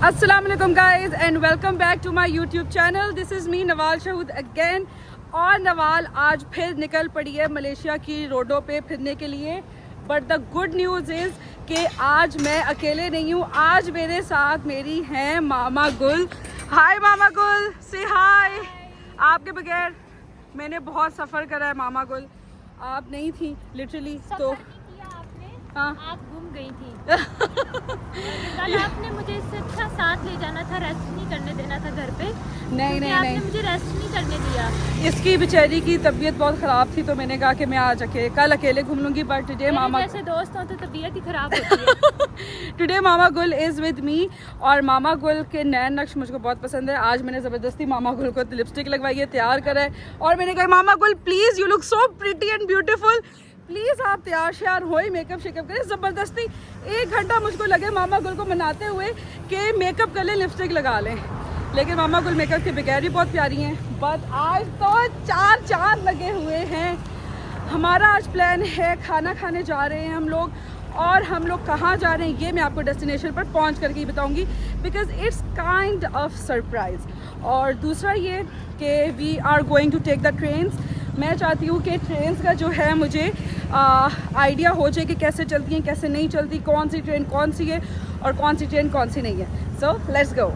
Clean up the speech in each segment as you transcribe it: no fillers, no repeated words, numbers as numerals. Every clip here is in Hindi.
Assalamualaikum guys and welcome back to my YouTube channel. This is me Nawal Shahood again. और नवाल आज फिर निकल पड़ी है मलेशिया की रोडों पे फिरने के लिए. But the good news is कि आज मैं अकेले नहीं हूँ. आज मेरे साथ मेरी हैं मामा गुल. हाय मामा गुल, से हाय. आपके बगैर मैंने बहुत सफ़र करा है मामा गुल. आप नहीं थी लिटरली तो हाँ. आप गुम गई थी. कल आपने मुझे इससे अच्छा साथ ले जाना था, रेस्ट नहीं करने देना था घर पे. नहीं आपने मुझे रेस्ट नहीं करने दिया. इसकी बेचारी की तबीयत बहुत ख़राब थी तो मैंने कहा कि मैं आज कल अकेले घूम लूँगी. बट टुडे मामा जैसे दोस्त हो तो तबीयत ही ख़राब होती है. Today mama Gul is with me. और मामा गुल के नैन नक्श मुझको बहुत पसंद है. आज मैंने ज़बरदस्ती मामा गुल को लिपस्टिक लगवाई है, तैयार करा है. और मैंने कहा मामा गुल please, you look so pretty and beautiful, please आप तैयार श्यार हो ही मेकअप शेकअप करें. ज़बरदस्ती 1 घंटा मुझको लगे मामा गुल को मनाते हुए कि मेकअप कर लें, लिपस्टिक लगा लें. लेकिन मामा गुल मेकअप के बगैर भी बहुत प्यारी हैं. बट आज तो 4 चांद लगे हुए हैं. हमारा आज प्लान है, खाना खाने जा रहे हैं हम लोग. और हम लोग कहाँ जा रहे हैं ये मैं आपको डेस्टिनेशन पर पहुँच करके ही बताऊँगी, because it's kind of surprise. और दूसरा ये कि we are going to take the trains. मैं चाहती हूँ कि ट्रेन्स का जो है मुझे आइडिया हो जाए कि कैसे चलती हैं, कैसे नहीं चलती, कौन सी ट्रेन कौन सी है और कौन सी ट्रेन कौन सी नहीं है. So let's go.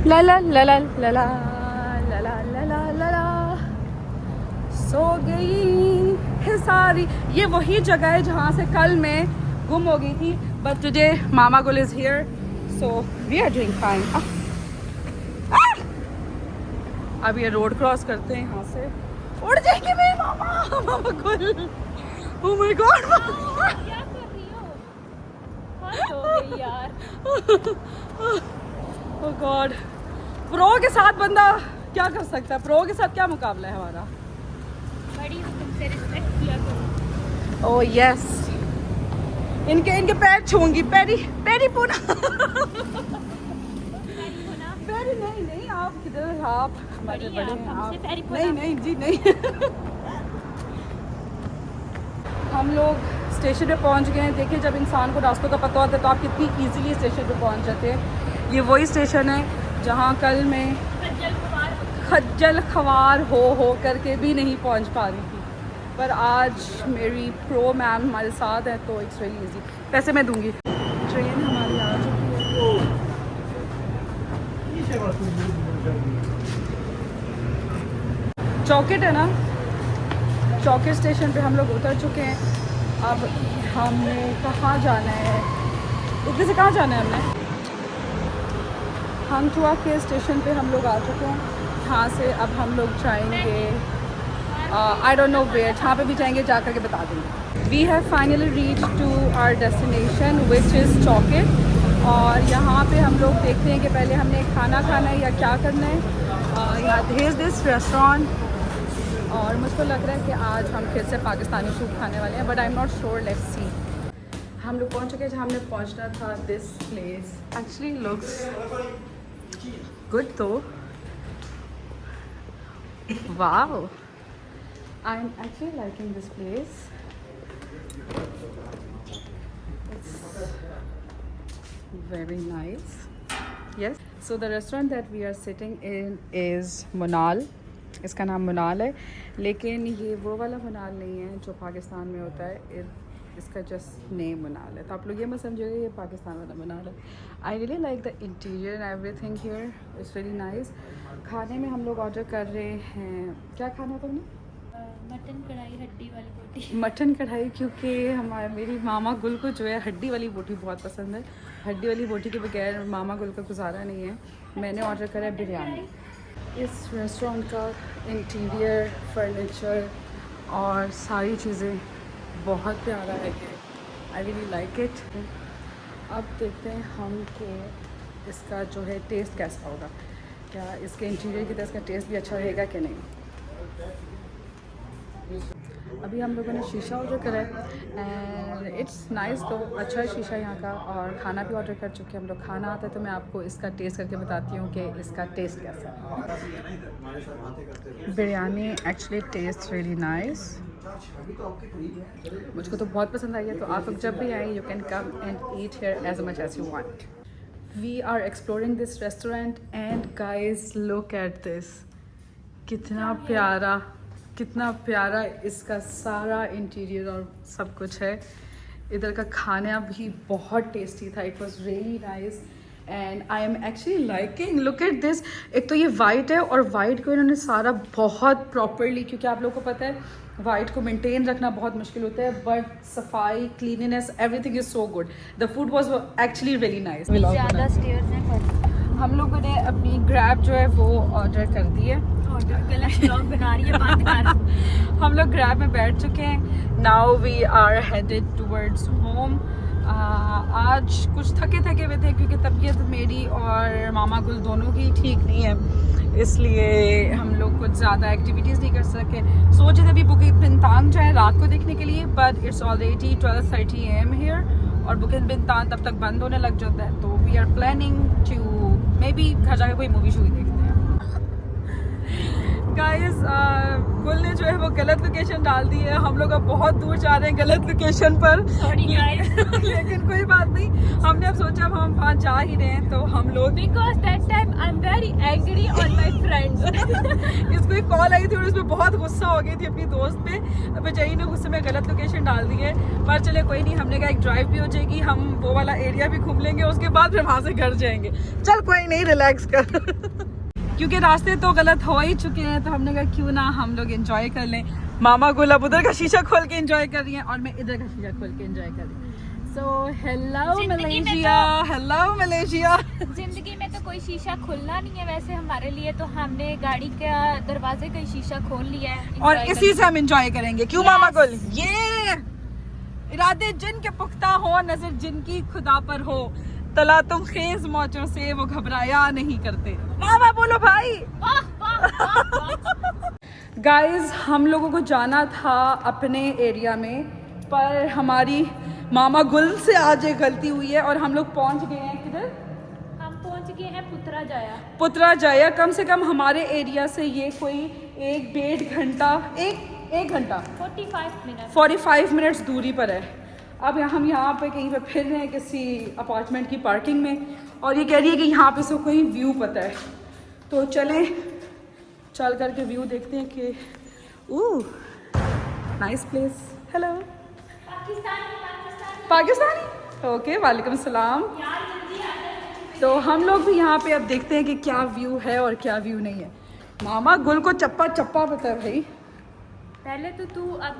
ला ला ला ला ला ला ला ला ला ला ला. सो गई है सारी. ये वही जगह है जहाँ से कल मैं गुम हो गई थी. But today mama Gul is here, so we are doing fine. अब ये रोड क्रॉस करते हैं, यहाँ से उड़ जाएंगे मेरे मामा गुल. ओह माय गॉड, क्या कर रही हो? हद हो गई यार. ओह गॉड. प्रो के साथ बंदा क्या कर सकता है? प्रो के साथ क्या मुकाबला है हमारा? बड़ी तुमसे रिस्पेक्ट किया करो. Oh yes. इनके पैर छूंगी. पैरी पूना. पैरी नहीं आप किधर? आप बड़ी बड़े आप हैं हमसे आप. पैरी पूना. नहीं जी नहीं. हम लोग स्टेशन पे पहुंच गए हैं. देखिए जब इंसान को रास्तों का पता होता है तो आप कितनी इजीली स्टेशन पे पहुंच जाते हैं. ये वही स्टेशन है जहां कल मैं खज्जल ख्वार हो करके भी नहीं पहुंच पा रही थी. पर आज मेरी प्रो मैम हमारे साथ है तो इट्स वेरी इजी. पैसे मैं दूंगी. ट्रेन हमारी आ चुकी है. चौकेट है ना, चौकेट स्टेशन पे हम लोग उतर चुके हैं. अब हमने कहाँ जाना है? इधर से कहाँ जाना है? हमने हंगटुआ के स्टेशन पे हम लोग आ चुके हैं. यहाँ से अब हम लोग जाएंगे आई डोंट नो वेयर. जहाँ पे भी जाएंगे जा करके बता देंगे. We have finally reach to our destination which is Chauket. और यहाँ पे हम लोग देखते हैं कि पहले हमने खाना खाना है या क्या करना है. यहाँ हेज दिस रेस्टोरेंट. और मुझको लग रहा है कि आज हम फिर से पाकिस्तानी फूड खाने वाले हैं. But I am not sure, let's see. हम लोग पहुँच चुके हैं जहाँ हमने पहुँचना था. This place actually looks good तो. Wow, I am actually liking this place. Very nice. Yes. So the restaurant that we are sitting in is Munal. इसका नाम मुनाल है. लेकिन ये वो वाला मुनाल नहीं है जो पाकिस्तान में होता है. इसका जस्ट नेम मुनाल है. तो आप लोग ये मत समझिएगा ये पाकिस्तान वाला मुनाल है. I really like the interior and everything here. It's very nice. खाने में हम लोग ऑर्डर कर रहे हैं. क्या खाना है तुमने? मटन कढ़ाई हड्डी वाली बोटी. मटन कढ़ाई, क्योंकि मेरी मामा गुल को जो है हड्डी वाली बोटी बहुत पसंद है. हड्डी वाली बोटी के बगैर मामा गुल का गुजारा नहीं है. मैंने ऑर्डर करा है बिरयानी. इस रेस्टोरेंट का इंटीरियर, फर्नीचर और सारी चीज़ें बहुत प्यारा है. I really like it. अब देखते हैं हम कि इसका जो है टेस्ट कैसा होगा. क्या इसके इंटीरियर की तरह इसका टेस्ट भी अच्छा रहेगा कि नहीं. अभी हम लोगों ने शीशा ऑर्डर करा है एंड इट्स नाइस. तो अच्छा है शीशा यहाँ का. और खाना भी ऑर्डर कर चुके हैं हम लोग. खाना आता है तो मैं आपको इसका टेस्ट करके बताती हूँ कि इसका टेस्ट कैसा है. Biryani actually test really nice. मुझको तो बहुत पसंद आई है. तो आप लोग जब भी आएँ you can come and eat here as much as you want. We are exploring this restaurant and guys look at this, कितना प्यारा इसका सारा इंटीरियर और सब कुछ है। इधर का खाना भी बहुत टेस्टी था, it was really nice and I am actually liking, look at this. एक तो ये वाइट है और वाइट को इन्होंने सारा बहुत प्रॉपरली, क्योंकि आप लोगों को पता है वाइट को मेंटेन रखना बहुत मुश्किल होता है, बट सफाई, cleanliness, everything is so good. The food was actually really nice. ज़्यादा स्टेयर्स हैं पर हम लोगों ने अपनी ग्रैब जो है वो ऑर्डर कर दी है। गलत ब्लॉग बना रही है, बंद कर। हम लोग ग्रैब में बैठ चुके हैं। Now we are headed towards home. आज कुछ थके हुए थे क्योंकि तबीयत मेरी और मामा गुल दोनों की ठीक नहीं है, इसलिए हम लोग कुछ ज़्यादा एक्टिविटीज़ नहीं कर सके। सोचे थे अभी बुकिंग बिनतांग जाए रात को देखने के लिए, but it's already 12:30 AM here और बुकिंग बिनतांग तब तक बंद होने लग जाता है। तो we are planning to maybe घर जाकर कोई मूवी शूवी देखते हैं। गाइस गुल ने जो है वो गलत लोकेशन डाल दी है, हम लोग अब बहुत दूर जा रहे हैं गलत लोकेशन पर। Sorry guys. लेकिन कोई बात नहीं, हमने अब सोचा अब हम वहाँ जा ही रहे हैं तो हम लोग Because that time I'm very angry on my friends. इसको एक कॉल आई थी और उसमें बहुत गुस्सा हो गई थी अपनी दोस्त पे, बेचारी ने गुस्से में गलत लोकेशन डाल दी है। पर चले कोई नहीं, हमने कहा एक ड्राइव भी हो जाएगी, हम वो वाला एरिया भी घूम लेंगे, उसके बाद फिर वहाँ से घर जाएंगे। चल कोई नहीं, रिलैक्स कर। क्योंकि रास्ते तो गलत हो ही चुके हैं तो हमने कहा क्यों ना हम लोग एंजॉय कर लें। मामा गुल अब उधर का शीशा खोल के एंजॉय कर रही हैं और मैं इधर का शीशा खोल के एंजॉय कर रही हूँ। So hello Malaysia, hello Malaysia. जिंदगी में तो कोई शीशा खुलना नहीं है वैसे हमारे लिए, तो हमने गाड़ी का दरवाजे का शीशा खोल लिया है और enjoy इसी से हम एंजॉय करेंगे। क्यों Yes. मामा गुल? ये इरादे जिनके पुख्ता हो, नजर जिनकी खुदा पर हो, तला तुम खेज मौजों से वो घबराया नहीं करते। वाह वाह बोलो भाई। वाह, वाह, वाह, वाह। गाइस हम लोगों को जाना था अपने एरिया में, पर हमारी मामा गुल से आज एक गलती हुई है और हम लोग पहुंच गए हैं किधर? हम पहुंच गए हैं पुत्राजाया। पुत्राजाया। कम से कम हमारे एरिया से ये कोई 1-1.5 घंटा, एक घंटा 45 मिनट्स दूरी पर है। अब हम यहाँ पे कहीं पे फिर रहे हैं किसी अपार्टमेंट की पार्किंग में और ये कह रही है कि यहाँ पे से कोई व्यू पता है, तो चलें चल करके व्यू देखते हैं कि nice place. Hello Pakistani, okay वालेकुम सलाम। तो हम लोग भी यहाँ पे अब देखते हैं कि क्या व्यू है और क्या व्यू नहीं है। मामा गुल को चप्पा चप्पा पता है भाई। पहले तो तू अब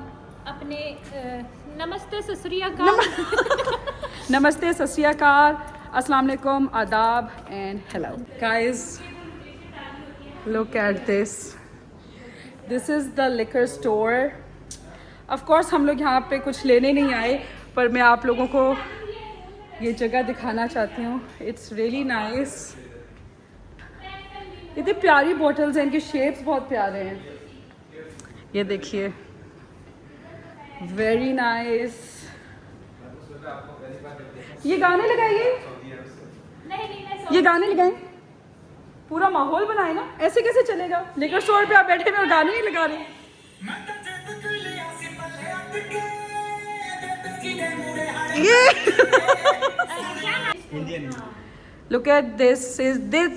अपने नमस्ते ससुरियाकाल नमस्ते सत श्री अकाल, अस्सलाम वालेकुम, आदाब and hello guys, look at this is the liquor store. Of course हम लोग यहाँ पे कुछ लेने नहीं आए, पर मैं आप लोगों को ये जगह दिखाना चाहती हूँ। It's really nice. इतनी प्यारी बॉटल्स हैं, इनके शेप्स बहुत प्यारे हैं। ये देखिए, वेरी नाइस। ये गाने लगाइए, ये गाने लगाएं, पूरा माहौल बनाए ना, ऐसे कैसे चलेगा? लिकर स्टोर पे आप बैठे हुए और गाने नहीं लगा रहे। लुक एट दिस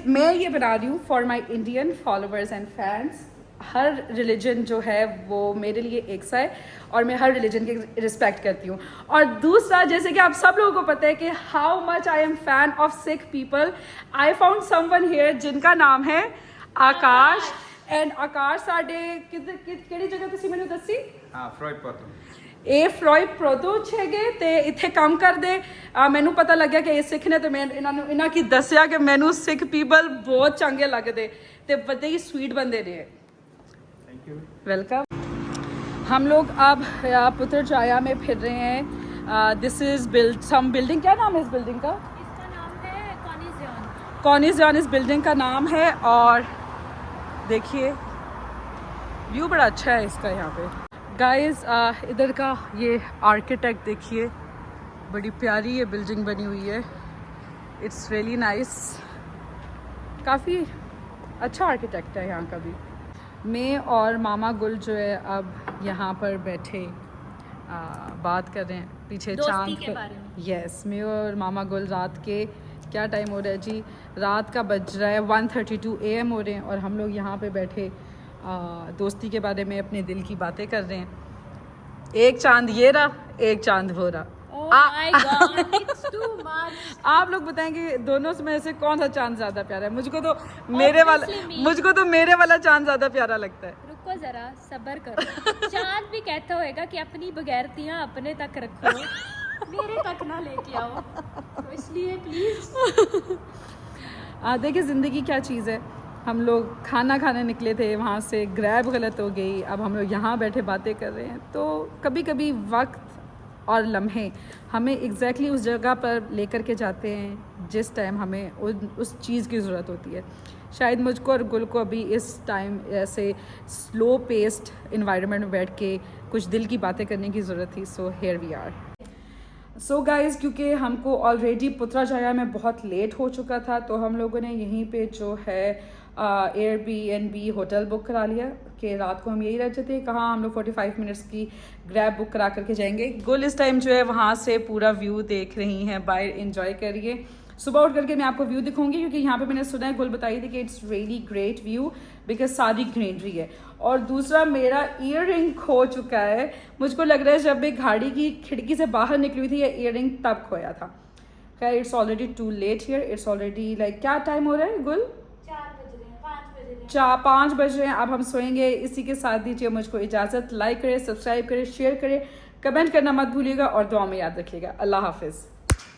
मैं ये बना रही हूँ for my Indian followers and fans. Her religion जो है वो मेरे लिए एक सा है और मैं हर रिलीजन की रिस्पेक्ट करती हूँ। और दूसरा, जैसे कि आप सब लोगों को पता है कि how much I am fan of Sikh people, I found someone here जिनका नाम है आकाश। एंड आकाश साडे किहड़ी जगह तुसीं मैनूं दसी? हाँ, फ्रॉयड ਇਹ ਫਰੋਇਡ ਪ੍ਰੋਦੋ ਹੈਗੇ ਤੇ ਇੱਥੇ ਕੰਮ ਕਰਦੇ। ਮੈਨੂੰ ਪਤਾ ਲੱਗਿਆ ਕਿ ਇਹ ਸਿੱਖ ਨੇ ਤੇ ਮੈਂ ਇਹਨਾਂ ਕੀ ਦੱਸਿਆ ਕਿ ਮੈਨੂੰ ਸਿੱਖ ਪੀਪਲ ਬਹੁਤ ਚੰਗੇ ਲੱਗਦੇ ਤੇ ਬੜੇ ਹੀ स्वीट बंदे ने। Thank you, welcome. हम लोग अब पुत्रजाया में फिर रहे हैं। दिस इज़ सम बिल्डिंग, क्या नाम है इस बिल्डिंग का? इसका नाम है कॉनिज़ियन। कॉनिज़ियन इस बिल्डिंग का नाम है। और देखिए व्यू बड़ा अच्छा है इसका यहाँ पे। गाइस इधर का ये आर्किटेक्ट देखिए, बड़ी प्यारी ये बिल्डिंग बनी हुई है। इट्स रियली नाइस, काफ़ी अच्छा आर्किटेक्ट है यहाँ का भी। मैं और मामा गुल जो है अब यहाँ पर बैठे बात कर रहे हैं, पीछे दोस्ती चांद के बारे में। यस, मैं और मामा गुल रात के क्या टाइम हो रहा है जी, रात का बज रहा है 1:32 AM हो रहे हैं और हम लोग यहाँ पे बैठे दोस्ती के बारे में अपने दिल की बातें कर रहे हैं। एक चांद ये रहा, एक चांद वो रहा। Oh my God, it's too much. आप लोग बताएंगे दोनों में से कौन सा चांद ज़्यादा प्यारा है? मुझको तो मेरे वाला चांद ज़्यादा प्यारा लगता है। रुको जरा, सब्र करो। चांद भी कहता होएगा कि अपनी बगैरतियां अपने तक रखो, मेरे तक ना लेके आओ, तो इसलिए प्लीज। देखिए ज़िंदगी क्या चीज़ है। हम लोग खाना खाने निकले थे, वहाँ से ग्रैब गलत हो गई, अब हम लोग यहाँ बैठे बातें कर रहे हैं। तो कभी कभी वक्त और लम्हे हमें एग्जैक्टली उस जगह पर लेकर के जाते हैं जिस टाइम हमें उस चीज़ की ज़रूरत होती है। शायद मुझको और गुल को अभी इस टाइम ऐसे स्लो पेस्ड इन्वायरमेंट में बैठ के कुछ दिल की बातें करने की ज़रूरत थी। So here we are. So guys, क्योंकि हमको ऑलरेडी पुत्रजाया में बहुत लेट हो चुका था, तो हम लोगों ने यहीं पे जो है Airbnb होटल बुक करा लिया कि रात को हम यही रहते थे। कहाँ हम लोग 45 मिनट्स की ग्रैब बुक करा करके जाएंगे। गुल इस टाइम जो है वहाँ से पूरा व्यू देख रही हैं, बाहर इंजॉय करिए। सुबह उठ करके मैं आपको व्यू दिखाऊंगी, क्योंकि यहाँ पे मैंने सुना है, गुल बताई थी कि it's really great view because सारी ग्रीनरी है। और दूसरा, मेरा ईयर रिंग खो चुका है। मुझको लग रहा है जब मैं गाड़ी की खिड़की से बाहर निकली हुई थी, ये ईयर रिंग तब खोया था। खैर, it's already too late here. It's already like क्या टाइम हो रहा है गुल? 5 बज रहे हैं। अब हम सोएंगे। इसी के साथ दीजिए मुझको इजाज़त। लाइक करें, सब्सक्राइब करें, शेयर करें, कमेंट करना मत भूलिएगा और दुआ में याद रखिएगा। अल्लाह हाफिज़।